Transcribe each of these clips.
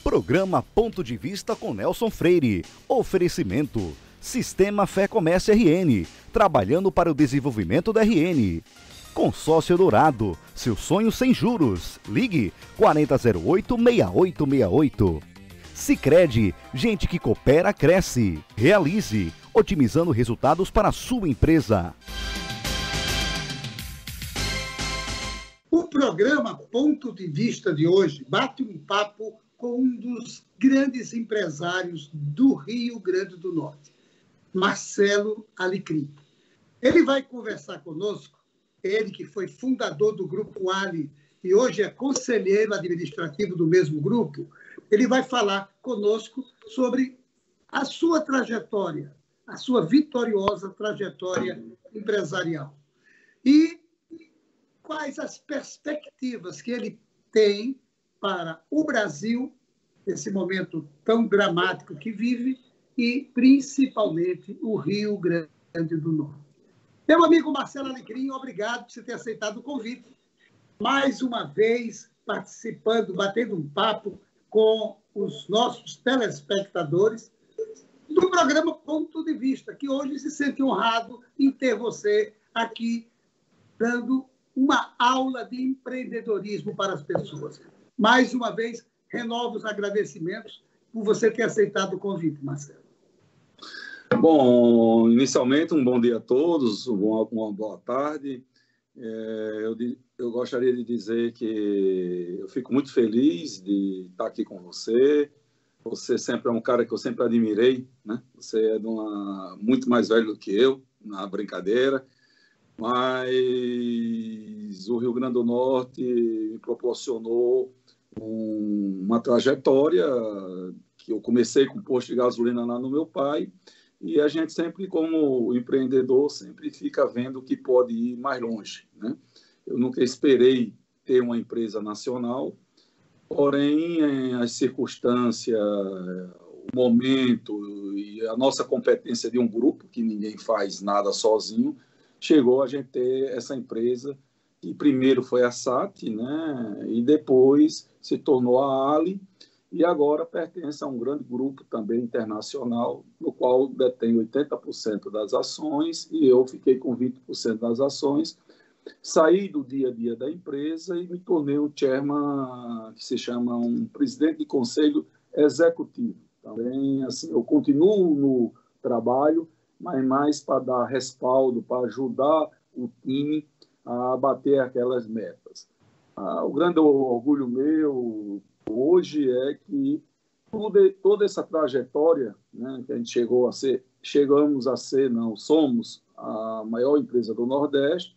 Programa Ponto de Vista com Nelson Freire. Oferecimento. Sistema Fé Comércio RN. Trabalhando para o desenvolvimento da RN. Consórcio Dourado. Seu sonho sem juros. Ligue 4008-6868. Sicredi. Gente que coopera, cresce. Realize. Otimizando resultados para a sua empresa. O programa Ponto de Vista de hoje bate um papo com um dos grandes empresários do Rio Grande do Norte, Marcelo Alecrim. Ele vai conversar conosco, ele que foi fundador do Grupo Ali e hoje é conselheiro administrativo do mesmo grupo, ele vai falar conosco sobre a sua trajetória, a sua vitoriosa trajetória empresarial. E quais as perspectivas que ele tem para o Brasil, nesse momento tão dramático que vive, e principalmente o Rio Grande do Norte. Meu amigo Marcelo Alecrim, obrigado por você ter aceitado o convite. Mais uma vez, participando, batendo um papo com os nossos telespectadores do programa Ponto de Vista, que hoje se sente honrado em ter você aqui dando uma aula de empreendedorismo para as pessoas. Mais uma vez, renovo os agradecimentos por você ter aceitado o convite, Marcelo. Bom, inicialmente, um bom dia a todos, uma boa tarde. Eu gostaria de dizer que eu fico muito feliz de estar aqui com você. Você sempre é um cara que eu sempre admirei, né? Você é muito mais velho do que eu, na brincadeira. Mas o Rio Grande do Norte me proporcionou uma trajetória que eu comecei com posto de gasolina lá no meu pai, e a gente sempre, como empreendedor, sempre fica vendo que pode ir mais longe, né? Eu nunca esperei ter uma empresa nacional, porém, as circunstâncias, o momento e a nossa competência de um grupo, que ninguém faz nada sozinho, chegou a gente ter essa empresa, que primeiro foi a SAT, né, e depois se tornou a Ali, e agora pertence a um grande grupo também internacional, no qual detém 80% das ações, e eu fiquei com 20% das ações. Saí do dia a dia da empresa e me tornei um chairman, que se chama um presidente de conselho executivo. Também, assim, eu continuo no trabalho, mas mais para dar respaldo, para ajudar o time a bater aquelas metas. O grande orgulho meu hoje é que toda essa trajetória, né, que a gente somos a maior empresa do Nordeste,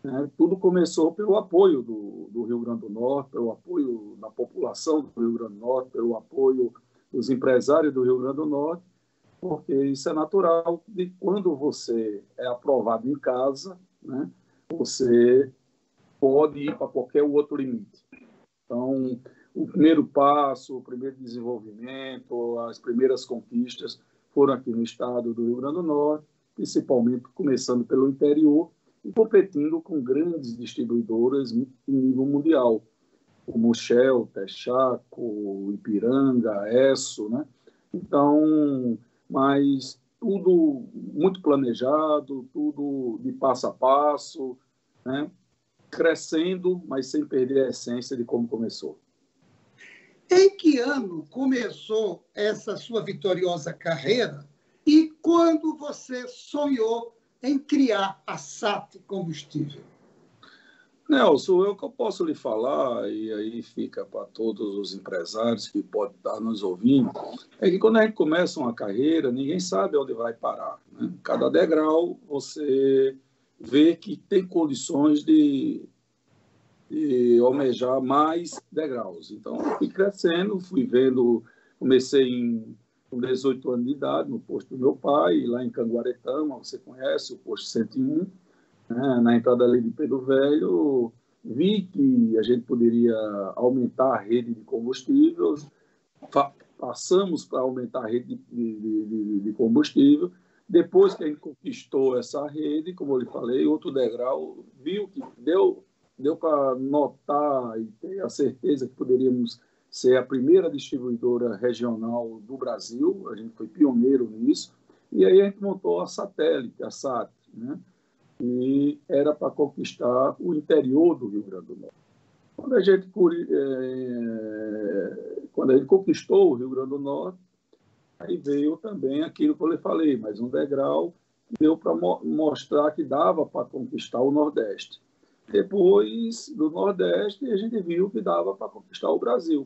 né, tudo começou pelo apoio do Rio Grande do Norte, pelo apoio da população do Rio Grande do Norte, pelo apoio dos empresários do Rio Grande do Norte, porque isso é natural de quando você é aprovado em casa, né, você pode ir para qualquer outro limite. Então, o primeiro passo, o primeiro desenvolvimento, as primeiras conquistas foram aqui no estado do Rio Grande do Norte, principalmente começando pelo interior e competindo com grandes distribuidoras em nível mundial, como Shell, Texaco, Ipiranga, Esso, né? Então, mas tudo muito planejado, tudo de passo a passo, né? Crescendo, mas sem perder a essência de como começou. Em que ano começou essa sua vitoriosa carreira e quando você sonhou em criar a SAT Combustível? Nelson, o que eu posso lhe falar, e aí fica para todos os empresários que podem estar nos ouvindo, é que quando a gente começa uma carreira, ninguém sabe onde vai parar, né? Cada degrau você vê que tem condições de almejar mais degraus. Então, eu fui crescendo, fui vendo, comecei com 18 anos de idade, no posto do meu pai, lá em Canguaretama, você conhece, o posto 101, né, na entrada ali de Pedro Velho, vi que a gente poderia aumentar a rede de combustíveis, passamos para aumentar a rede de combustível. Depois que a gente conquistou essa rede, como eu lhe falei, outro degrau, viu que deu para notar e ter a certeza que poderíamos ser a primeira distribuidora regional do Brasil, a gente foi pioneiro nisso, e aí a gente montou a Satélite, a SAT, né? E era para conquistar o interior do Rio Grande do Norte. Quando a gente conquistou o Rio Grande do Norte, aí veio também aquilo que eu lhe falei, mais um degrau que deu para mostrar que dava para conquistar o Nordeste. Depois do Nordeste, a gente viu que dava para conquistar o Brasil.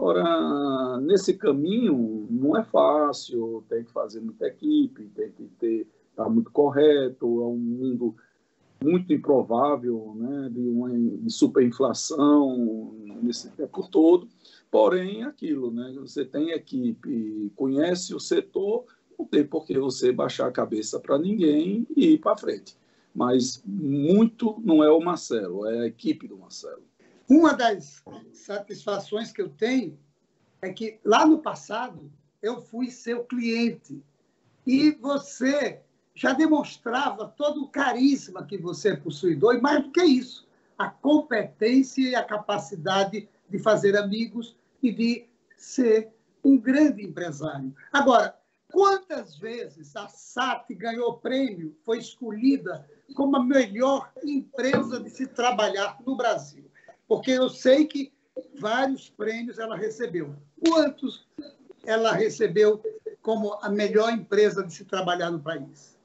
Ora, nesse caminho não é fácil, tem que fazer muita equipe, tem que estar muito correto, é um mundo muito improvável, né, de superinflação nesse tempo todo. Porém, aquilo, né, você tem equipe, conhece o setor, não tem por que você baixar a cabeça para ninguém e ir para frente. Mas muito não é o Marcelo, é a equipe do Marcelo. Uma das satisfações que eu tenho é que, lá no passado, eu fui seu cliente e você já demonstrava todo o carisma que você é possuidor, e mais do que isso, a competência e a capacidade de fazer amigos e de ser um grande empresário. Agora, quantas vezes a SAT ganhou prêmio, foi escolhida como a melhor empresa de se trabalhar no Brasil? Porque eu sei que vários prêmios ela recebeu. Quantos ela recebeu como a melhor empresa de se trabalhar no país?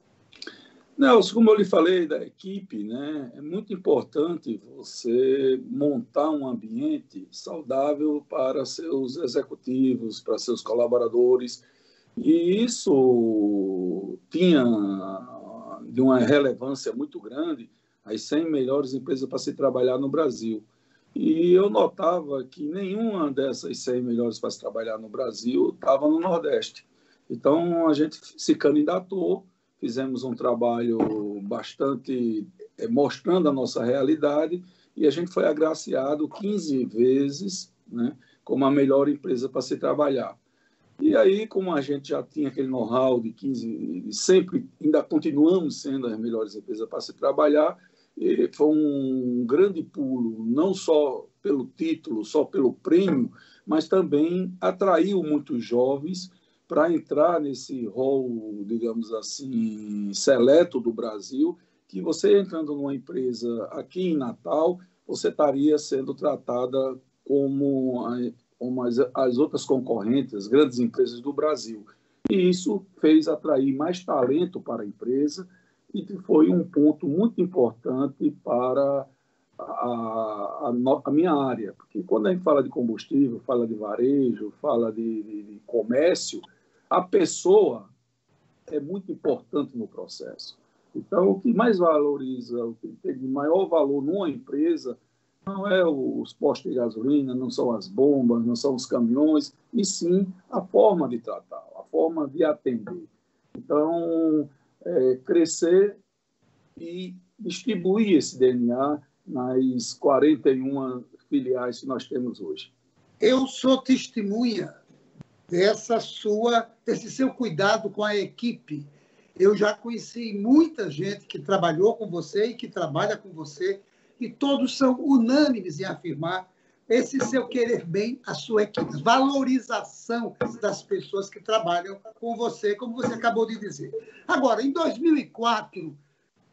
Nelson, como eu lhe falei da equipe, né, é muito importante você montar um ambiente saudável para seus executivos, para seus colaboradores, e isso tinha de uma relevância muito grande as 100 melhores empresas para se trabalhar no Brasil. E eu notava que nenhuma dessas 100 melhores para se trabalhar no Brasil estava no Nordeste. Então, a gente se candidatou, fizemos um trabalho bastante mostrando a nossa realidade e a gente foi agraciado 15 vezes, né, como a melhor empresa para se trabalhar. E aí, como a gente já tinha aquele know-how de 15, sempre ainda continuamos sendo as melhores empresas para se trabalhar, e foi um grande pulo, não só pelo título, só pelo prêmio, mas também atraiu muitos jovens para entrar nesse rol, digamos assim, seleto do Brasil, que você entrando numa empresa aqui em Natal, você estaria sendo tratada como as outras concorrentes, as grandes empresas do Brasil. E isso fez atrair mais talento para a empresa e foi um ponto muito importante para a minha área. Porque quando a gente fala de combustível, fala de varejo, fala de comércio, a pessoa é muito importante no processo. Então, o que mais valoriza, o que tem de maior valor numa empresa, não é os postos de gasolina, não são as bombas, não são os caminhões, e sim a forma de tratar, a forma de atender. Então, crescer e distribuir esse DNA nas 41 filiais que nós temos hoje. Eu sou testemunha desse seu cuidado com a equipe. Eu já conheci muita gente que trabalhou com você e que trabalha com você, e todos são unânimes em afirmar esse seu querer bem à sua equipe, valorização das pessoas que trabalham com você, como você acabou de dizer. Agora, em 2004,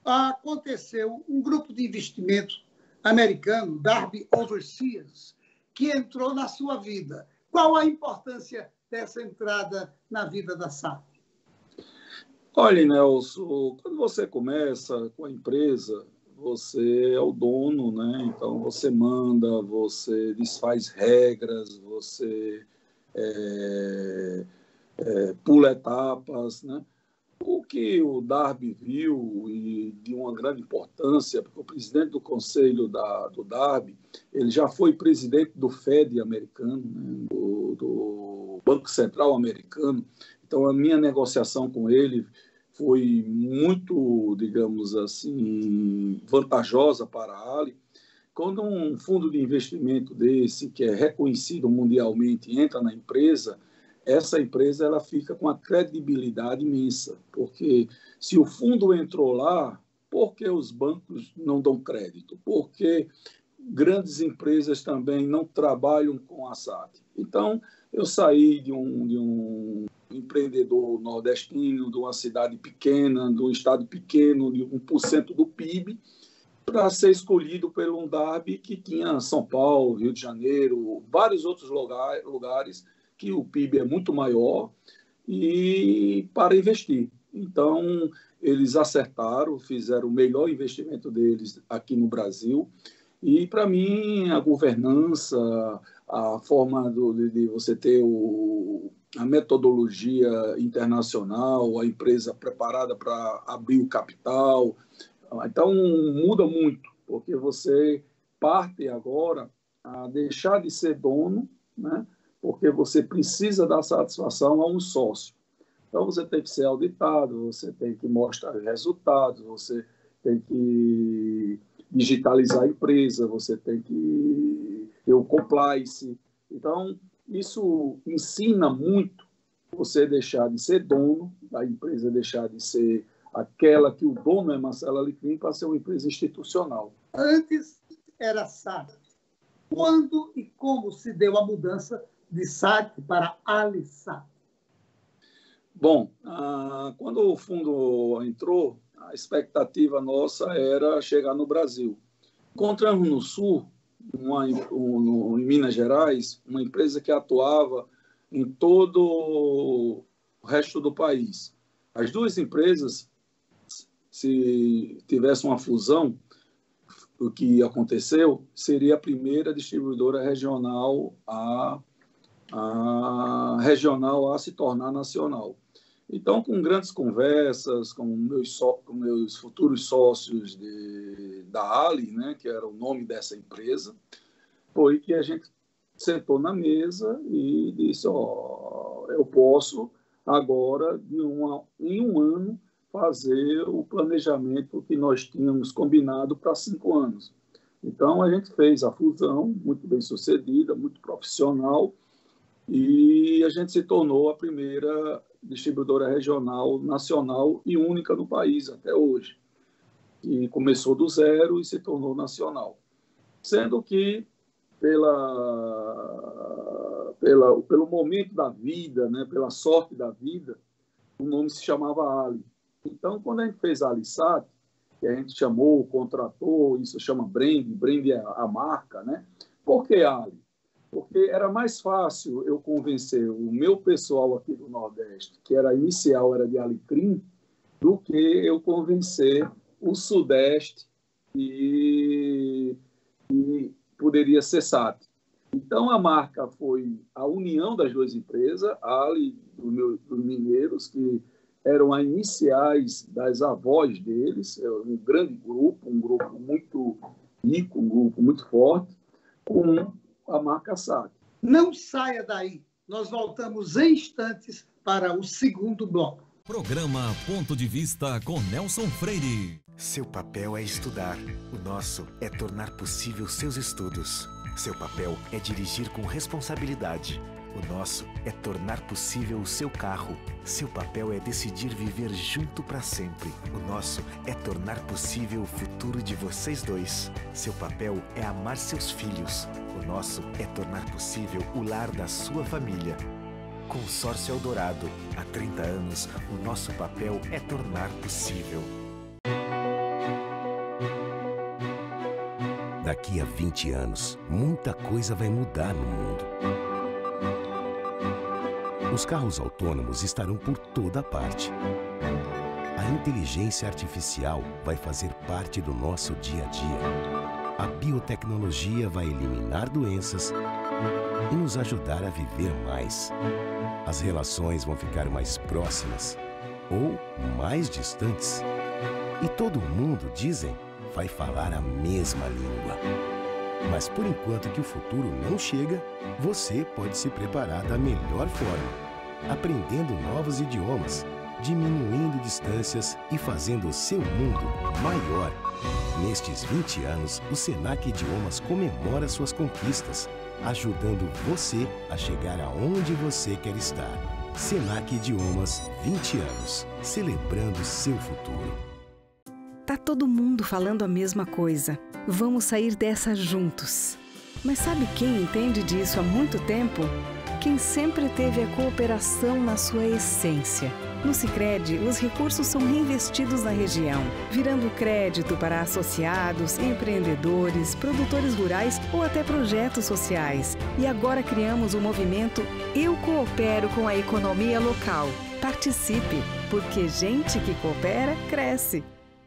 aconteceu um grupo de investimento americano, Darby Overseas, que entrou na sua vida. Qual a importância dessa entrada na vida da SAT? Olha, Nelson, quando você começa com a empresa, você é o dono, né? Então você manda, você desfaz regras, você pula etapas, né? O que o Darby viu e de uma grande importância, porque o presidente do conselho do Darby, ele já foi presidente do Fed americano, né? do Banco Central americano. Então a minha negociação com ele foi muito, digamos assim, vantajosa para a Ali. Quando um fundo de investimento desse, que é reconhecido mundialmente, entra na empresa, essa empresa ela fica com uma credibilidade imensa, porque se o fundo entrou lá, por que os bancos não dão crédito? Porque grandes empresas também não trabalham com a SAT. Então, eu saí de um empreendedor nordestino, de uma cidade pequena, de um estado pequeno, de 1% do PIB, para ser escolhido pelo Undab, que tinha São Paulo, Rio de Janeiro, vários outros lugares que o PIB é muito maior, e para investir. Então, eles acertaram, fizeram o melhor investimento deles aqui no Brasil. E, para mim, a governança, a forma de você ter a metodologia internacional, a empresa preparada para abrir o capital. Então, muda muito, porque você parte agora a deixar de ser dono, né? Porque você precisa dar satisfação a um sócio. Então, você tem que ser auditado, você tem que mostrar resultados, você tem que digitalizar a empresa, você tem que ter o compliance. Então, isso ensina muito você deixar de ser dono da empresa, deixar de ser aquela que o dono é Marcelo Alecrim, para ser uma empresa institucional. Antes era SAT. Quando e como se deu a mudança de SAT para AliSAT? Bom, quando o fundo entrou, a expectativa nossa era chegar no Brasil. Encontramos no Sul, em Minas Gerais, uma empresa que atuava em todo o resto do país. As duas empresas, se tivesse uma fusão, o que aconteceu, seria a primeira distribuidora regional a se tornar nacional. Então, com grandes conversas com meus futuros sócios da Ali, né, que era o nome dessa empresa, foi que a gente sentou na mesa e disse, eu posso agora, em um ano, fazer o planejamento que nós tínhamos combinado para 5 anos. Então, a gente fez a fusão, muito bem sucedida, muito profissional, e a gente se tornou a primeira distribuidora regional, nacional e única no país até hoje. E começou do zero e se tornou nacional. Sendo que, pelo momento da vida, né, pela sorte da vida, o nome se chamava Ali. Então, quando a gente fez a AliSAT, que a gente chamou, contratou, isso chama brand é a marca, né? Por que Ali? Porque era mais fácil eu convencer o meu pessoal aqui do Nordeste, que inicial era de Alecrim, do que eu convencer o Sudeste e poderia ser SAT. Então, a marca foi a união das duas empresas, a Ali dos mineiros, que eram as iniciais das avós deles, um grande grupo, um grupo muito rico, um grupo muito forte, com a marca SAT. Não saia daí. Nós voltamos em instantes para o segundo bloco. Programa Ponto de Vista com Nelson Freire. Seu papel é estudar. O nosso é tornar possível seus estudos. Seu papel é dirigir com responsabilidade. O nosso é tornar possível o seu carro. Seu papel é decidir viver junto para sempre. O nosso é tornar possível o futuro de vocês dois. Seu papel é amar seus filhos. O nosso é tornar possível o lar da sua família. Consórcio Eldorado. Há 30 anos, o nosso papel é tornar possível. Daqui a 20 anos, muita coisa vai mudar no mundo. Os carros autônomos estarão por toda parte. A inteligência artificial vai fazer parte do nosso dia a dia. A biotecnologia vai eliminar doenças e nos ajudar a viver mais. As relações vão ficar mais próximas ou mais distantes. E todo mundo, dizem, vai falar a mesma língua. Mas por enquanto que o futuro não chega, você pode se preparar da melhor forma, aprendendo novos idiomas, diminuindo distâncias e fazendo o seu mundo maior. Nestes 20 anos, o Senac Idiomas comemora suas conquistas, ajudando você a chegar aonde você quer estar. Senac Idiomas, 20 anos, celebrando seu futuro. Tá todo mundo falando a mesma coisa. Vamos sair dessa juntos. Mas sabe quem entende disso há muito tempo? Quem sempre teve a cooperação na sua essência. No Sicredi, os recursos são reinvestidos na região, virando crédito para associados, empreendedores, produtores rurais ou até projetos sociais. E agora criamos o movimento Eu Coopero com a Economia Local. Participe, porque gente que coopera, cresce.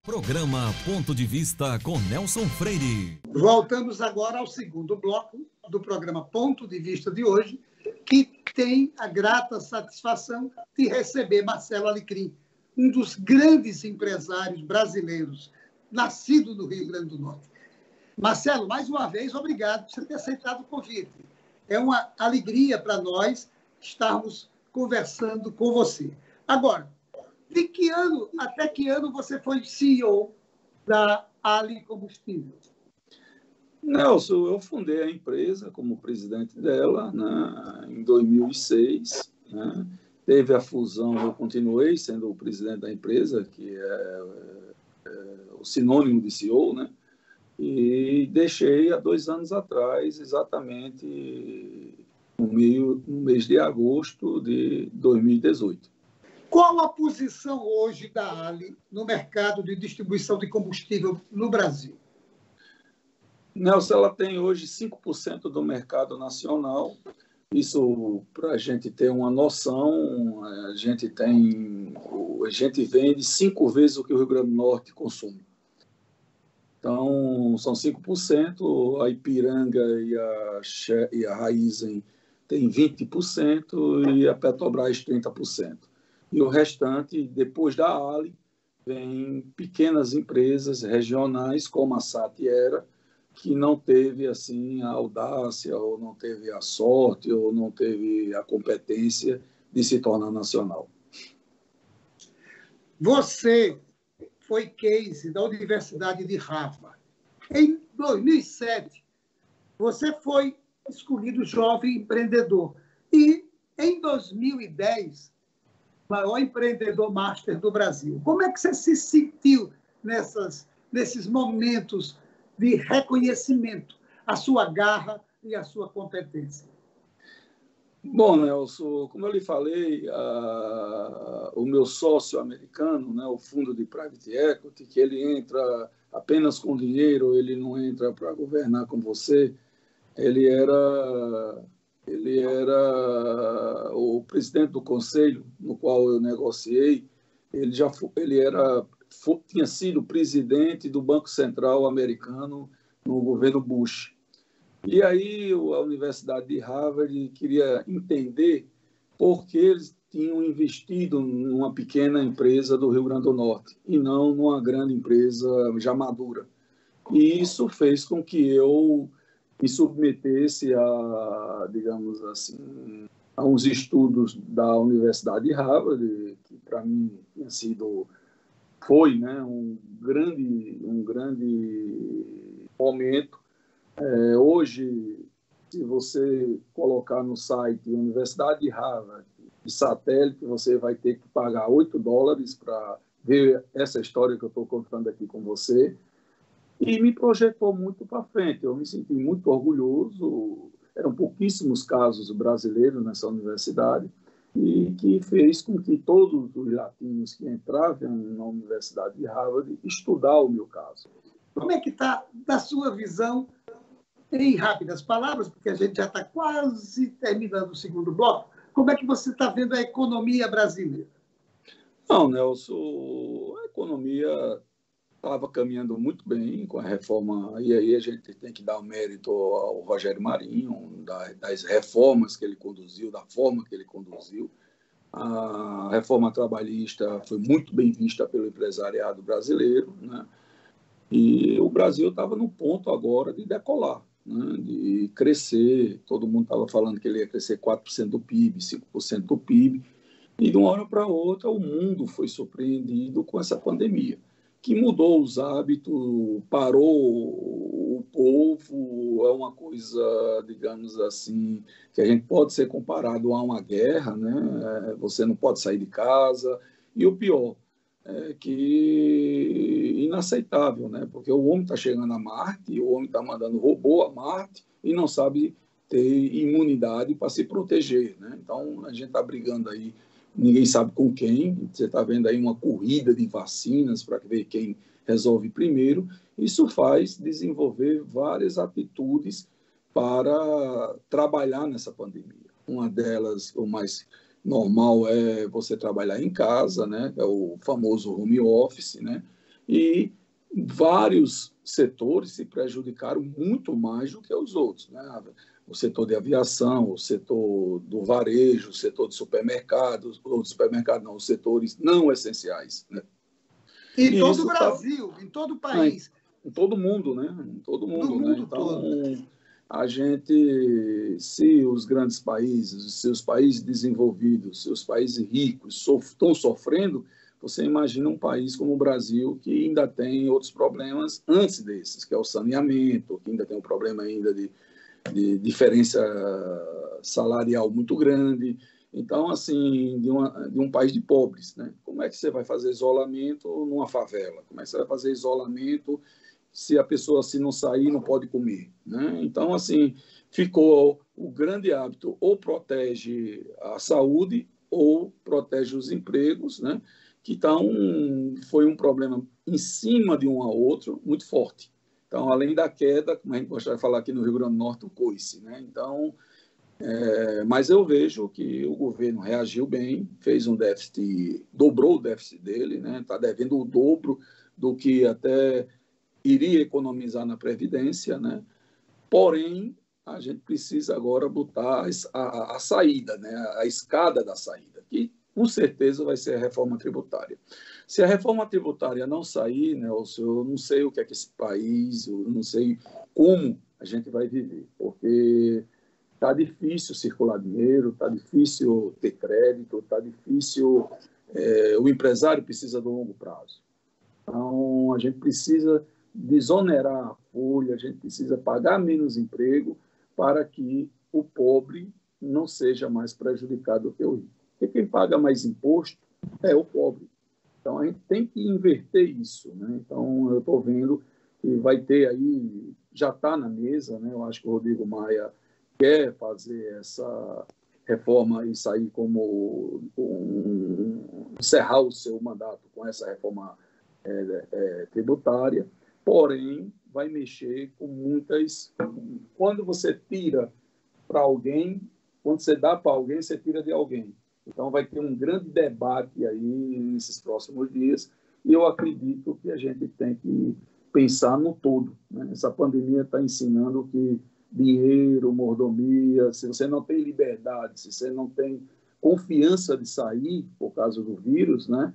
Programa Ponto de Vista com Nelson Freire. Voltamos agora ao segundo bloco do programa Ponto de Vista de hoje, que tem a grata satisfação de receber Marcelo Alecrim, um dos grandes empresários brasileiros, nascido no Rio Grande do Norte. Marcelo, mais uma vez, obrigado por você ter aceitado o convite. É uma alegria para nós estarmos conversando com você. Agora, de que ano até que ano você foi CEO da Ali Combustível? Nelson, eu fundei a empresa como presidente dela, né, em 2006. Né, teve a fusão, eu continuei sendo o presidente da empresa, que é o sinônimo de CEO, né, e deixei há 2 anos atrás, exatamente no mês de agosto de 2018. Qual a posição hoje da Ali no mercado de distribuição de combustível no Brasil? Nelson, ela tem hoje 5% do mercado nacional. Isso, para a gente ter uma noção, a gente vende 5 vezes o que o Rio Grande do Norte consome. Então, são 5%, a Ipiranga e a Raízen têm 20% e a Petrobras 30%. E o restante, depois da Ali, vem pequenas empresas regionais, como a Satiera, que não teve assim a audácia, ou não teve a sorte, ou não teve a competência de se tornar nacional. Você foi case da Universidade de Harvard. Em 2007, você foi escolhido jovem empreendedor. E, em 2010, maior empreendedor master do Brasil. Como é que você se sentiu nesses momentos de reconhecimento, a sua garra e a sua competência? Bom, Nelson, como eu lhe falei, o meu sócio americano, né, o fundo de private equity, que ele entra apenas com dinheiro, ele não entra para governar com você, ele era o presidente do conselho no qual eu negociei, tinha sido presidente do Banco Central americano no governo Bush. E aí a Universidade de Harvard queria entender por que eles tinham investido numa pequena empresa do Rio Grande do Norte e não numa grande empresa já madura. E isso fez com que eu me submetesse a, digamos assim, a uns estudos da Universidade de Harvard, que para mim foi, né, um grande momento. Hoje, se você colocar no site Universidade de Harvard de satélite, você vai ter que pagar $8 para ver essa história que eu estou contando aqui com você. E me projetou muito para frente. Eu me senti muito orgulhoso. Eram pouquíssimos casos brasileiros nessa universidade e que fez com que todos os latinos que entravam na Universidade de Harvard estudar o meu caso. Como é que está, da sua visão, em rápidas palavras, porque a gente já está quase terminando o segundo bloco, como é que você está vendo a economia brasileira? Não, Nelson, a economia estava caminhando muito bem com a reforma, e aí a gente tem que dar o mérito ao Rogério Marinho, das reformas que ele conduziu, da forma que ele conduziu. A reforma trabalhista foi muito bem vista pelo empresariado brasileiro, né? E o Brasil estava no ponto agora de decolar, né? De crescer. Todo mundo estava falando que ele ia crescer 4% do PIB, 5% do PIB, e de uma hora para outra o mundo foi surpreendido com essa pandemia, que mudou os hábitos, parou o povo, é uma coisa, digamos assim, que a gente pode ser comparado a uma guerra, né? Você não pode sair de casa, e o pior, inaceitável, né? Porque o homem está chegando a Marte, o homem está mandando robô a Marte e não sabe ter imunidade para se proteger, né? Então, a gente está brigando aí, ninguém sabe com quem, você está vendo aí uma corrida de vacinas para ver quem resolve primeiro. Isso faz desenvolver várias atitudes para trabalhar nessa pandemia. Uma delas, o mais normal, é você trabalhar em casa, né? É o famoso home office, né? E vários setores se prejudicaram muito mais do que os outros, né? O setor de aviação, o setor do varejo, o setor de supermercados, ou de supermercado não, os setores não essenciais, né? Em todo o Brasil, em todo o país. Em todo mundo, né? Em todo mundo, né? Então, a gente, se os grandes países, se os países desenvolvidos, se os países ricos estão sofrendo, você imagina um país como o Brasil, que ainda tem outros problemas antes desses, que é o saneamento, que ainda tem um problema ainda de diferença salarial muito grande. Então, assim, de um país de pobres, né? Como é que você vai fazer isolamento numa favela? Como é que você vai fazer isolamento se a pessoa, se não sair, não pode comer, né? Então, assim, ficou o grande hábito, ou protege a saúde ou protege os empregos, né? Que foi um problema em cima de um ao outro muito forte. Então, além da queda, como a gente gosta de falar aqui no Rio Grande do Norte, o coice, né? Então, mas eu vejo que o governo reagiu bem, fez um déficit, dobrou o déficit dele, né? Está devendo o dobro do que até iria economizar na Previdência, né? Porém, a gente precisa agora botar a saída, né? A escada da saída, que com certeza vai ser a reforma tributária. Se a reforma tributária não sair, né, eu não sei o que é que esse país, eu não sei como a gente vai viver, porque está difícil circular dinheiro, está difícil ter crédito, está difícil, o empresário precisa do longo prazo. Então, a gente precisa desonerar a folha, a gente precisa pagar menos emprego para que o pobre não seja mais prejudicado do que o rico. Porque quem paga mais imposto é o pobre. Então, a gente tem que inverter isso, né? Então, eu estou vendo que vai ter aí, já está na mesa, né? Eu acho que o Rodrigo Maia quer fazer essa reforma e sair como encerrar o seu mandato com essa reforma tributária, porém vai mexer com muitas. Quando você tira para alguém, quando você dá para alguém, você tira de alguém. Então vai ter um grande debate aí nesses próximos dias e eu acredito que a gente tem que pensar no todo, né? Essa pandemia está ensinando que dinheiro, mordomia, se você não tem liberdade, se você não tem confiança de sair por causa do vírus, né?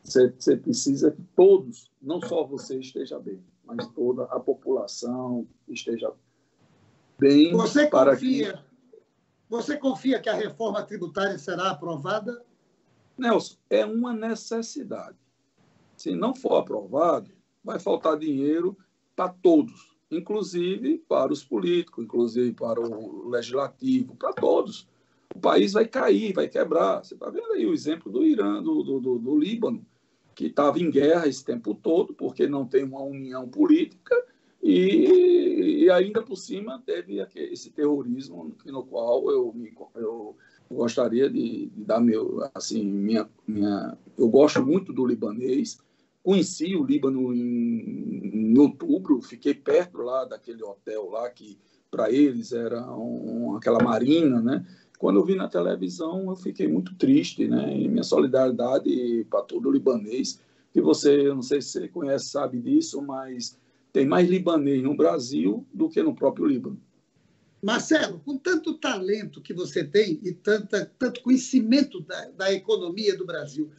Você precisa que todos, não só você esteja bem, mas toda a população esteja bem. Você confia que a reforma tributária será aprovada? Nelson, é uma necessidade. Se não for aprovado, vai faltar dinheiro para todos, inclusive para os políticos, inclusive para o legislativo, para todos. O país vai cair, vai quebrar. Você está vendo aí o exemplo do Irã, do Líbano, que estava em guerra esse tempo todo, porque não tem uma união política, e ainda por cima teve esse terrorismo no qual eu gostaria de dar eu gosto muito do libanês, conheci o Líbano em outubro, fiquei perto lá daquele hotel lá que para eles era aquela marina, né? Quando eu vi na televisão, eu fiquei muito triste, né? E minha solidariedade para todo o libanês, que você, eu não sei se você conhece, sabe disso, mas tem mais libanês no Brasil do que no próprio Líbano. Marcelo, com tanto talento que você tem e tanto conhecimento da economia do Brasil,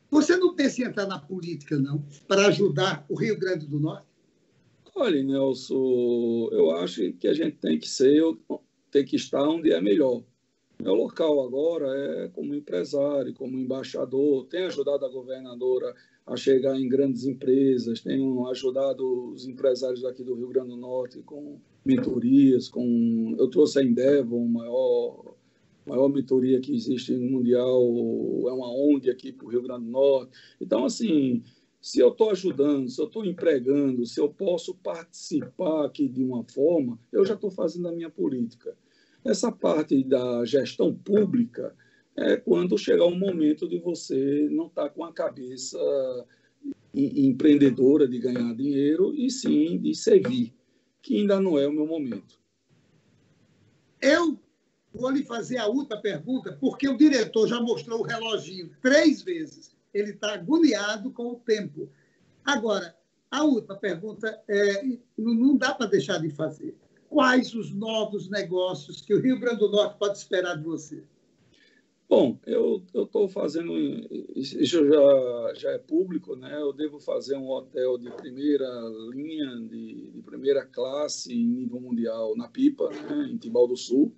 você não pensa em entrar na política, não, para ajudar o Rio Grande do Norte? Olha, Nelson, eu acho que a gente tem que estar onde é melhor. Meu local agora é como empresário, como embaixador, tenho ajudado a governadora a chegar em grandes empresas, tenho ajudado os empresários aqui do Rio Grande do Norte com mentorias, eu trouxe a Endeavor, o maior maior mentoria que existe no Mundial, é uma ONG aqui para o Rio Grande do Norte. Então, assim, se eu estou ajudando, se eu estou empregando, se eu posso participar aqui de uma forma, eu já estou fazendo a minha política. Essa parte da gestão pública é quando chegar o momento de você não estar com a cabeça empreendedora de ganhar dinheiro e sim de servir, que ainda não é o meu momento. Eu vou lhe fazer a última pergunta, porque o diretor já mostrou o reloginho 3 vezes. Ele está agoniado com o tempo. Agora, a última pergunta não dá para deixar de fazer. Quais os novos negócios que o Rio Grande do Norte pode esperar de você? Bom, eu estou fazendo, isso já é público, né? Eu devo fazer um hotel de primeira linha, de primeira classe em nível mundial na Pipa, né? Em Timbal do Sul.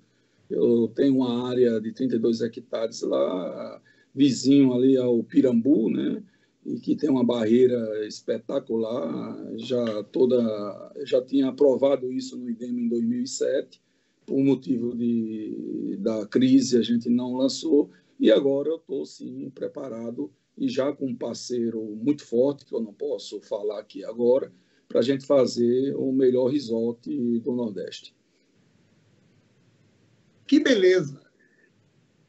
Eu tenho uma área de 32 hectares lá, vizinho ali ao Pirambu, né? E que tem uma barreira espetacular. Já tinha aprovado isso no IDEMA em 2007. Por motivo da crise, a gente não lançou, e agora eu estou, sim, preparado, e já com um parceiro muito forte, que eu não posso falar aqui agora, para a gente fazer o melhor resort do Nordeste. Que beleza!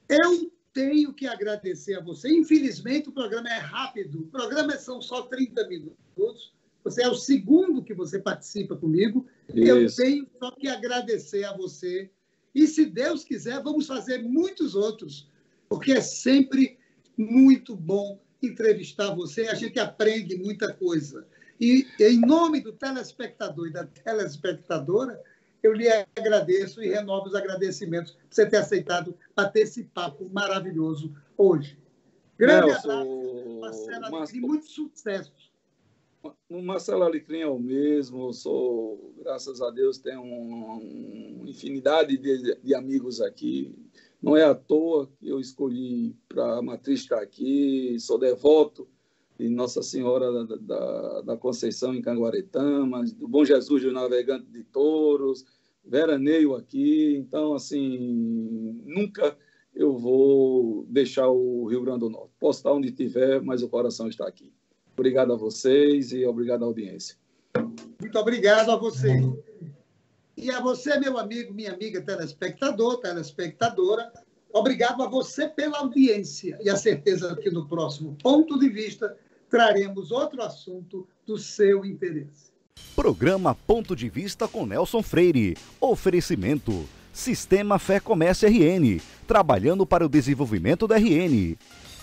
Eu tenho que agradecer a você. Infelizmente, o programa é rápido, o programa são só 30 minutos, você é o segundo que você participa comigo. Isso. Eu tenho só que agradecer a você. E, se Deus quiser, vamos fazer muitos outros, porque é sempre muito bom entrevistar você. A gente aprende muita coisa. E, em nome do telespectador e da telespectadora, eu lhe agradeço e renovo os agradecimentos por você ter aceitado bater esse papo maravilhoso hoje. Grande abraço, Marcelo Alecrim, muito sucesso. O Marcelo Alecrim é o mesmo, graças a Deus, tenho uma infinidade de amigos aqui. Não é à toa que eu escolhi para a matriz estar aqui, sou devoto de Nossa Senhora da Conceição em Canguaretama, do Bom Jesus do Navegante de Touros, veraneio aqui. Então, assim, nunca eu vou deixar o Rio Grande do Norte. Posso estar onde estiver, mas o coração está aqui. Obrigado a vocês e obrigado à audiência. Muito obrigado a você. E a você, meu amigo, minha amiga telespectador, telespectadora, obrigado a você pela audiência e a certeza que no próximo Ponto de Vista traremos outro assunto do seu interesse. Programa Ponto de Vista com Nelson Freire. Oferecimento: Sistema Fé Comércio RN, trabalhando para o desenvolvimento da RN.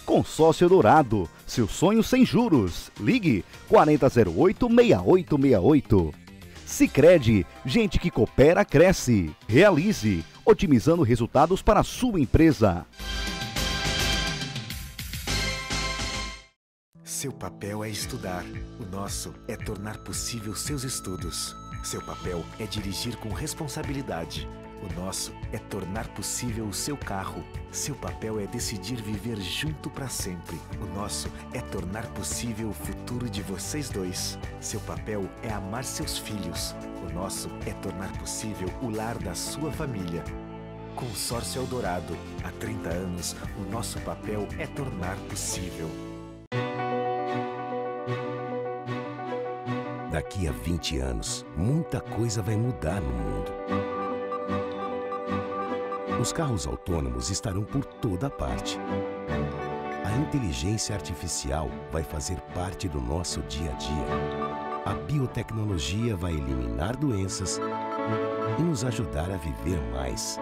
Consórcio Dourado, seu sonho sem juros. Ligue 4008-6868. Sicredi, gente que coopera, cresce. Realize, otimizando resultados para a sua empresa. Seu papel é estudar. O nosso é tornar possível seus estudos. Seu papel é dirigir com responsabilidade. O nosso é tornar possível o seu carro. Seu papel é decidir viver junto para sempre. O nosso é tornar possível o futuro de vocês dois. Seu papel é amar seus filhos. O nosso é tornar possível o lar da sua família. Consórcio Eldorado. Há 30 anos, o nosso papel é tornar possível. Daqui a 20 anos, muita coisa vai mudar no mundo. Os carros autônomos estarão por toda parte. A inteligência artificial vai fazer parte do nosso dia a dia. A biotecnologia vai eliminar doenças e nos ajudar a viver mais.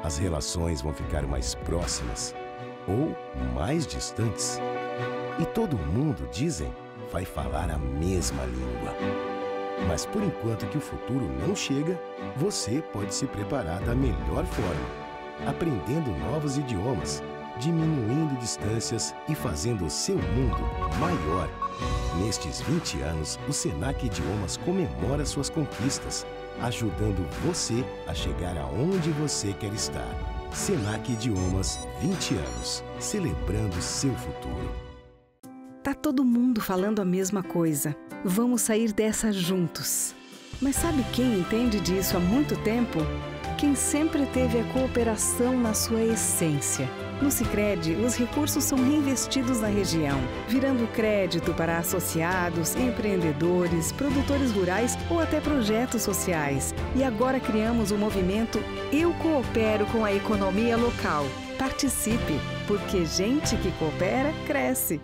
As relações vão ficar mais próximas ou mais distantes. E todo mundo, dizem, vai falar a mesma língua. Mas por enquanto que o futuro não chega, você pode se preparar da melhor forma, aprendendo novos idiomas, diminuindo distâncias e fazendo o seu mundo maior. Nestes 20 anos, o Senac Idiomas comemora suas conquistas, ajudando você a chegar aonde você quer estar. Senac Idiomas, 20 anos, celebrando seu futuro. Tá todo mundo falando a mesma coisa. Vamos sair dessa juntos. Mas sabe quem entende disso há muito tempo? quem sempre teve a cooperação na sua essência. No Sicredi, os recursos são reinvestidos na região, virando crédito para associados, empreendedores, produtores rurais ou até projetos sociais. E agora criamos o movimento Eu Coopero com a Economia Local. Participe, porque gente que coopera, cresce.